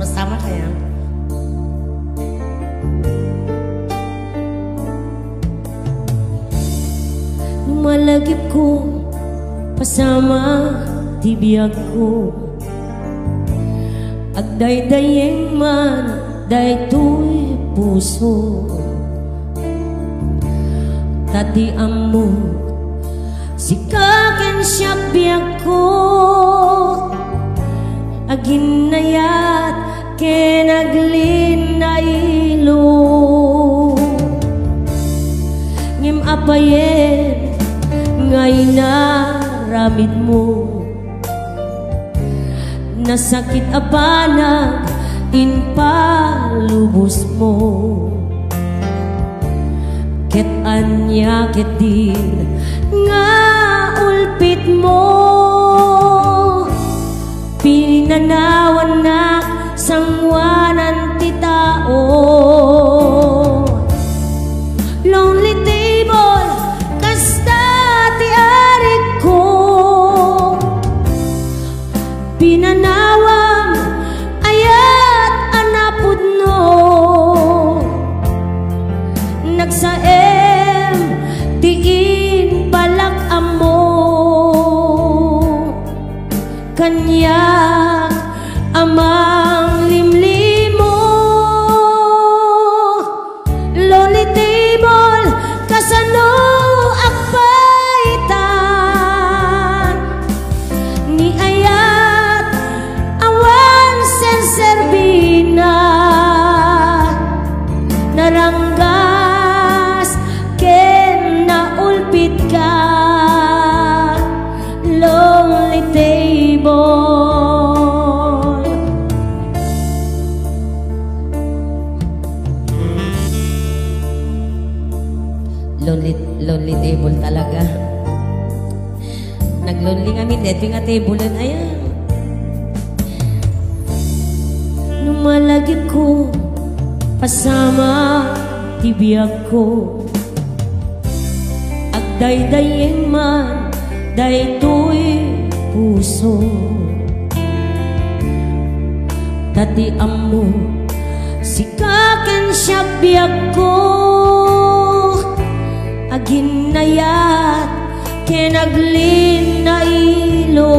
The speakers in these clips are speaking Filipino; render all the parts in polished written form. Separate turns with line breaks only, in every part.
Sama-sama kaya. Lumalagip ko pasama tibiyag ko, agday-dayeng man daytoy puso. Tatiam mo sikaken siya biyag ko, aginayat kenaglin na ilo. Ngim apayen ngay na ramid mo, nasakit abanag inpalubos mo. Ket anya ket din nga ulpit mo, pinanawan na sangwanan ti tao. Lonely table kasta ti arik ko, pinanawang ayat anapud no. Nagsaem tiin balak amo, kanya amang limlimo. Lonely table kasano akpaitan, ni ayat awan serserbina. Naranggas ken naulpit ka, lonely table. Lonely table talaga. Naglonely kami dito nga table na ayan. Numalagip ko pasama tibiyag ko, agday-dayeng man daytoy puso. Tatiam mo sikaken siya biyag ko, aginayat kenaglin na ilo.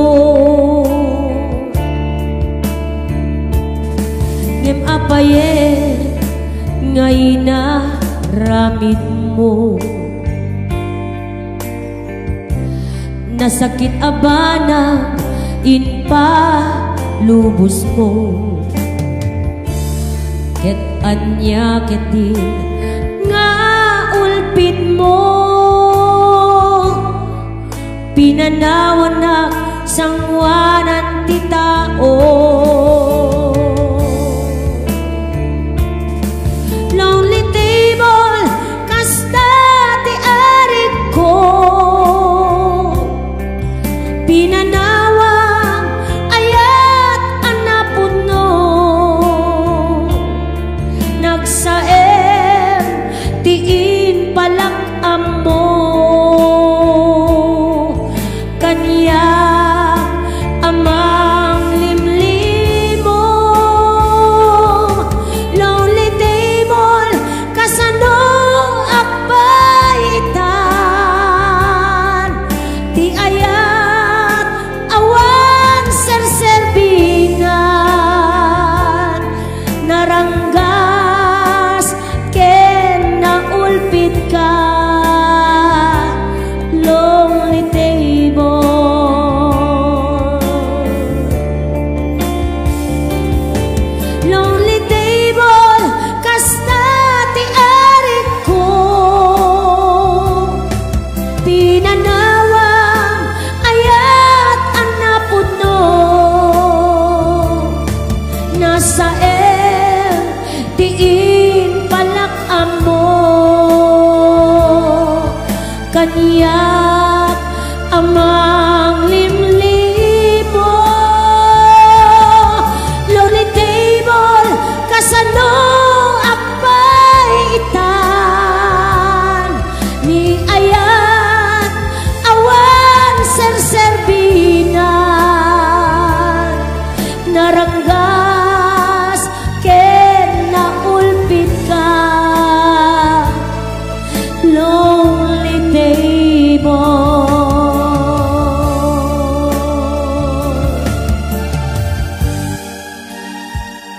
Ngem apayen ngay na ramid mo, nasakit abana inpalubos mo. Ket anya ket din nga ulpit mo, pinanawan na sangwanan ti tao. Lonely table kasta ti arik ko, pinanawang ayat anapud no. Nagsaem tiin palak amo, kanya amang limlimo. Lonely table kasano akpaitan, ti ayat awan serserbinan. Naranggas ken naulpit ka, lonely table. Lonely table kasta ti arik ko, pinanawang ayat anapud no. Nasaem tiin palak amo, kaniyak amang limlimo. Lonely table kasano akpaitan, ni ayat awan serserbinan. Naranggas lonely table.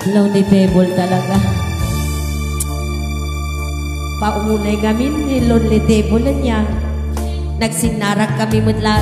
Lonely table talaga. Paunay kami ni lonely table niya. Nagsinarak kami mutla